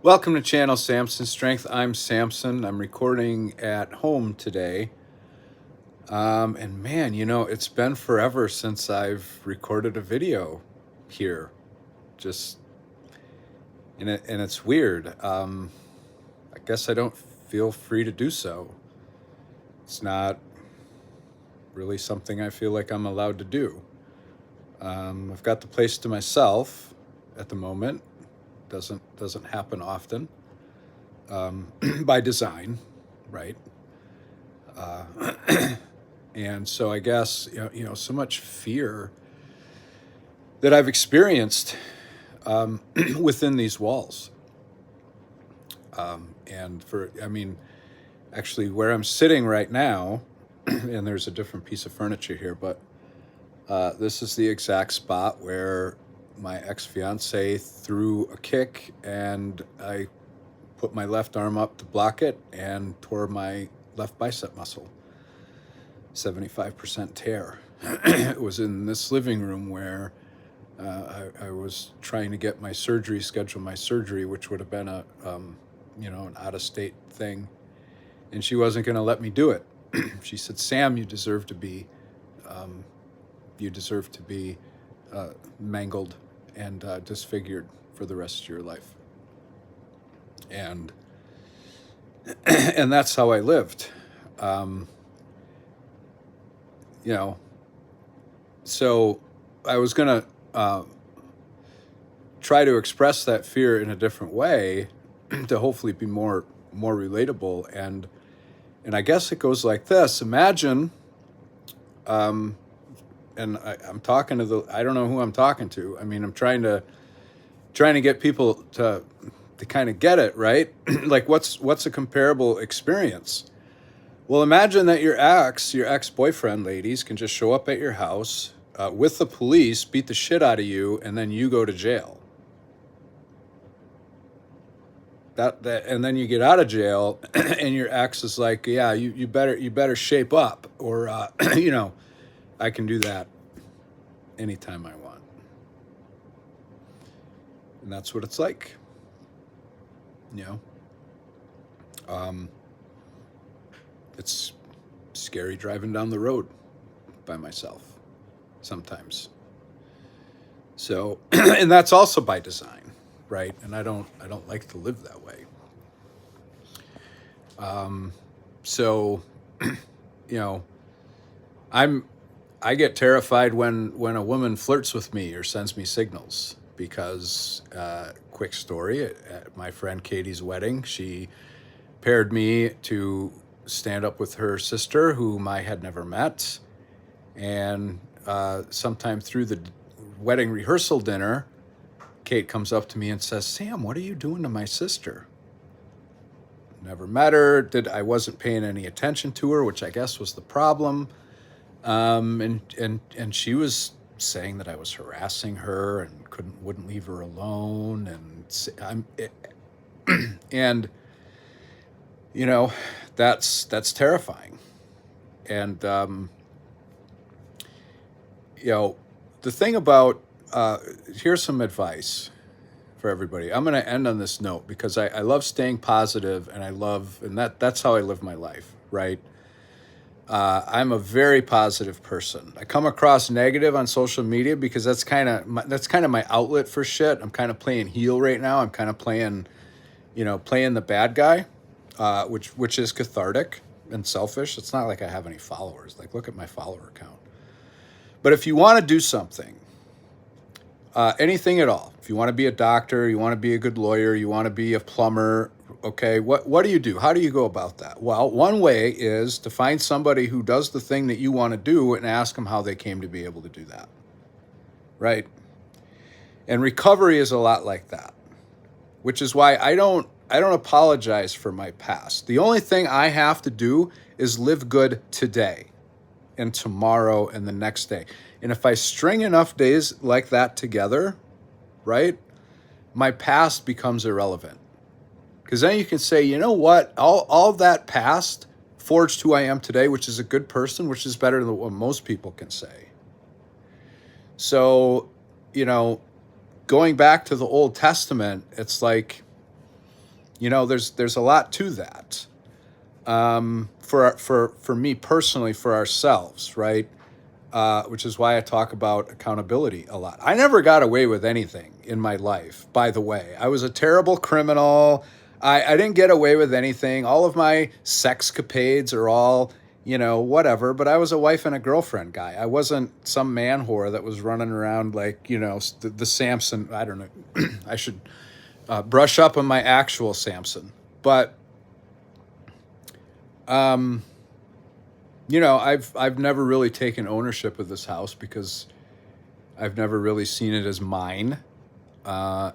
Welcome to Channel Samson Strength. I'm Samson. I'm recording at home today. And man, it's been forever since I've recorded a video here. Just and it's weird. I guess I don't feel free to do so. It's not really something I feel like I'm allowed to do. I've got the place to myself at the moment. Doesn't happen often. By design, right? And so I guess so much fear that I've experienced within these walls. Actually, where I'm sitting right now, and there's a different piece of furniture here, but this is the exact spot where my ex-fiance threw a kick, and I put my left arm up to block it and tore my left bicep muscle. 75% tear. It was in this living room where I was trying to get my surgery, schedule my surgery, which would have been an out-of-state thing, and she wasn't going to let me do it. She said, "Sam, you deserve to be mangled and disfigured for the rest of your life." And and that's how I lived. So I was going to try to express that fear in a different way to hopefully be more relatable. And I guess it goes like this. Imagine, and I'm talking to I don't know who I'm talking to. I mean, I'm trying to get people to kind of get it, right? Like what's a comparable experience? Well, imagine that your ex-boyfriend, ladies, can just show up at your house with the police, beat the shit out of you, and then you go to jail. And then you get out of jail, and your ex is like, "Yeah, you better shape up, or I can do that anytime I want." And that's what it's like, It's scary driving down the road by myself sometimes. So, and that's also by design, right? And I don't like to live that way. So, I get terrified when a woman flirts with me or sends me signals because, quick story, at my friend Katie's wedding, she paired me to stand up with her sister, whom I had never met. And sometime through the wedding rehearsal dinner, Kate comes up to me and says, "Sam, what are you doing to my sister?" Never met her. I wasn't paying any attention to her, which I guess was the problem. And she was saying that I was harassing her and wouldn't leave her alone. And that's terrifying. And the thing about here's some advice for everybody. I'm going to end on this note because I love staying positive, and that's how I live my life, right? I'm a very positive person. I come across negative on social media because that's kind of my outlet for shit. I'm kind of playing heel right now. I'm kind of playing the bad guy, which is cathartic and selfish. It's not like I have any followers. Like, look at my follower count. But if you want to do something, anything at all, if you want to be a doctor, you want to be a good lawyer, you want to be a plumber, okay, what do you do? How do you go about that? Well, one way is to find somebody who does the thing that you want to do and ask them how they came to be able to do that, right? And recovery is a lot like that, which is why I don't apologize for my past. The only thing I have to do is live good today and tomorrow and the next day. And if I string enough days like that together, right, my past becomes irrelevant. Because then you can say, you know what, all that past forged who I am today, which is a good person, which is better than what most people can say. So, going back to the Old Testament, it's like, There's a lot to that. For me personally, for ourselves, right? Which is why I talk about accountability a lot. I never got away with anything in my life, by the way. I was a terrible criminal. I didn't get away with anything. All of my sexcapades are all, whatever. But I was a wife and a girlfriend guy. I wasn't some man whore that was running around like, the Samson. I don't know. I should brush up on my actual Samson. But I've never really taken ownership of this house because I've never really seen it as mine. There's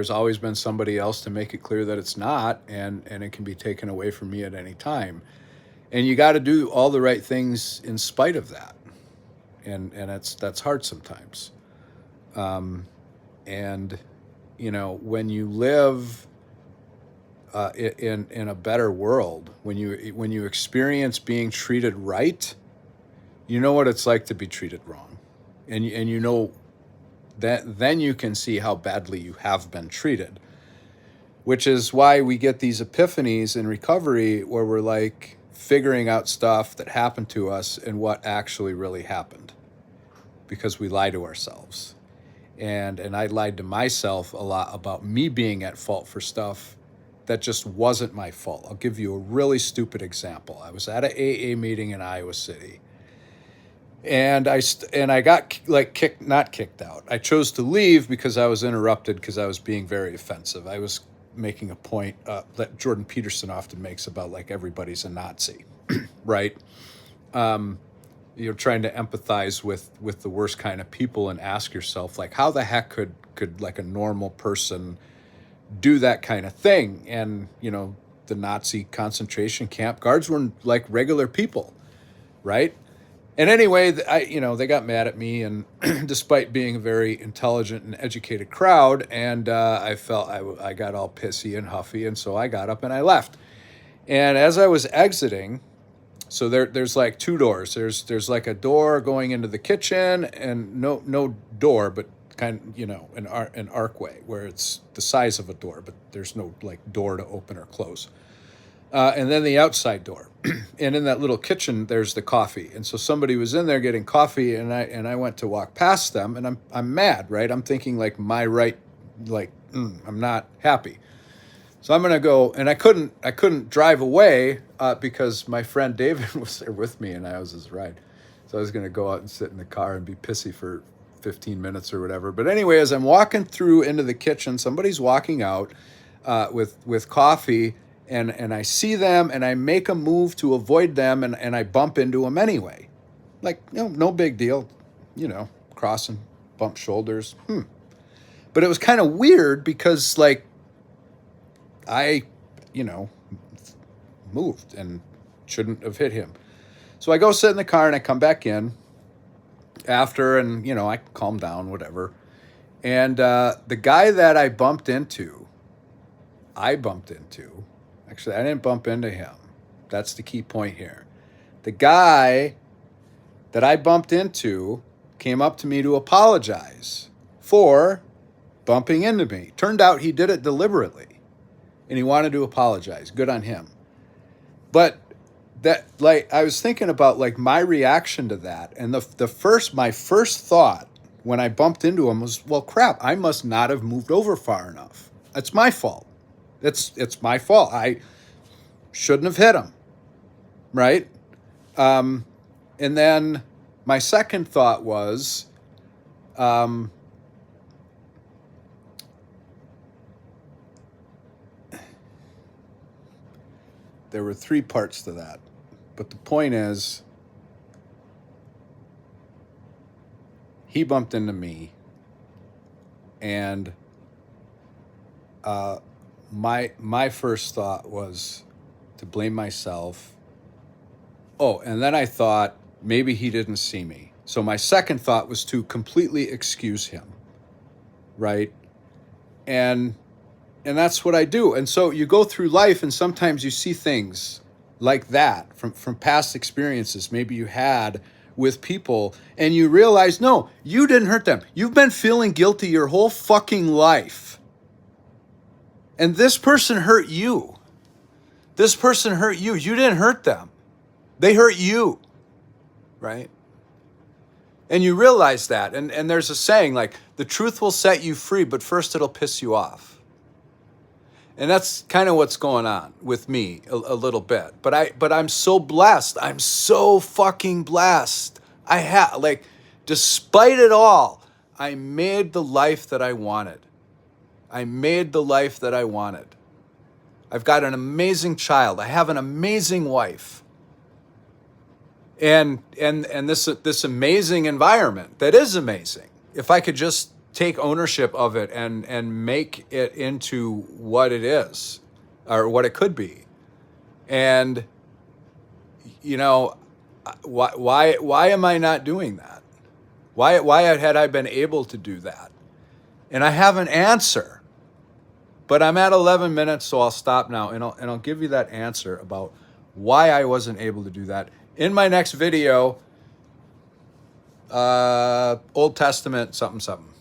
always been somebody else to make it clear that it's not, and it can be taken away from me at any time. And you got to do all the right things in spite of that, and that's hard sometimes. And when you live in a better world, when you experience being treated right, you know what it's like to be treated wrong, and you know that then you can see how badly you have been treated, which is why we get these epiphanies in recovery where we're like figuring out stuff that happened to us and what actually really happened, because we lie to ourselves, and I lied to myself a lot about me being at fault for stuff that just wasn't my fault. I'll give you a really stupid example. I was at an AA meeting in Iowa City, and I got not kicked out. I chose to leave because I was interrupted because I was being very offensive. I was making a point that Jordan Peterson often makes about like everybody's a Nazi, right? You're trying to empathize with the worst kind of people and ask yourself like, how the heck could like a normal person do that kind of thing? And the Nazi concentration camp guards were like regular people, right? And anyway, they got mad at me, and despite being a very intelligent and educated crowd, and I felt I got all pissy and huffy, and so I got up and I left. And as I was exiting, so there's like two doors. There's like a door going into the kitchen, and no door, but kind of, an archway where it's the size of a door, but there's no like door to open or close. And then the outside door. And in that little kitchen, there's the coffee. And so somebody was in there getting coffee, and I went to walk past them, and I'm mad, right? I'm thinking like my right, like I'm not happy. So I'm gonna go, and I couldn't drive away because my friend David was there with me, and I was his ride. So I was gonna go out and sit in the car and be pissy for 15 minutes or whatever. But anyway, as I'm walking through into the kitchen, somebody's walking out with coffee. And I see them, and I make a move to avoid them, and I bump into them anyway. Like, no big deal, cross and bump shoulders. But it was kind of weird because, like, I, moved and shouldn't have hit him. So I go sit in the car, and I come back in after, and, I calm down, whatever. And the guy that I bumped into, actually, I didn't bump into him. That's the key point here. The guy that I bumped into came up to me to apologize for bumping into me. Turned out he did it deliberately, and he wanted to apologize. Good on him. But that, like, I was thinking about like my reaction to that, and my first thought when I bumped into him was, well, crap, I must not have moved over far enough. That's my fault. It's my fault. I shouldn't have hit him, right? And then my second thought was, there were three parts to that. But the point is, he bumped into me, and my first thought was to blame myself. Oh, and then I thought maybe he didn't see me. So my second thought was to completely excuse him, right? And that's what I do. And so you go through life, and sometimes you see things like that from past experiences maybe you had with people, and you realize, no, you didn't hurt them. You've been feeling guilty your whole fucking life. And this person hurt you. This person hurt you. You didn't hurt them. They hurt you, right? And you realize that. And there's a saying like, the truth will set you free, but first it'll piss you off. And that's kind of what's going on with me a little bit. But I'm so blessed. I'm so fucking blessed. Despite it all, I made the life that I wanted. I made the life that I wanted. I've got an amazing child. I have an amazing wife. And this amazing environment that is amazing. If I could just take ownership of it and make it into what it is or what it could be. And you know, why am I not doing that? Why had I been able to do that? And I have an answer. But I'm at 11 minutes, so I'll stop now, and I'll give you that answer about why I wasn't able to do that in my next video. Old Testament something something.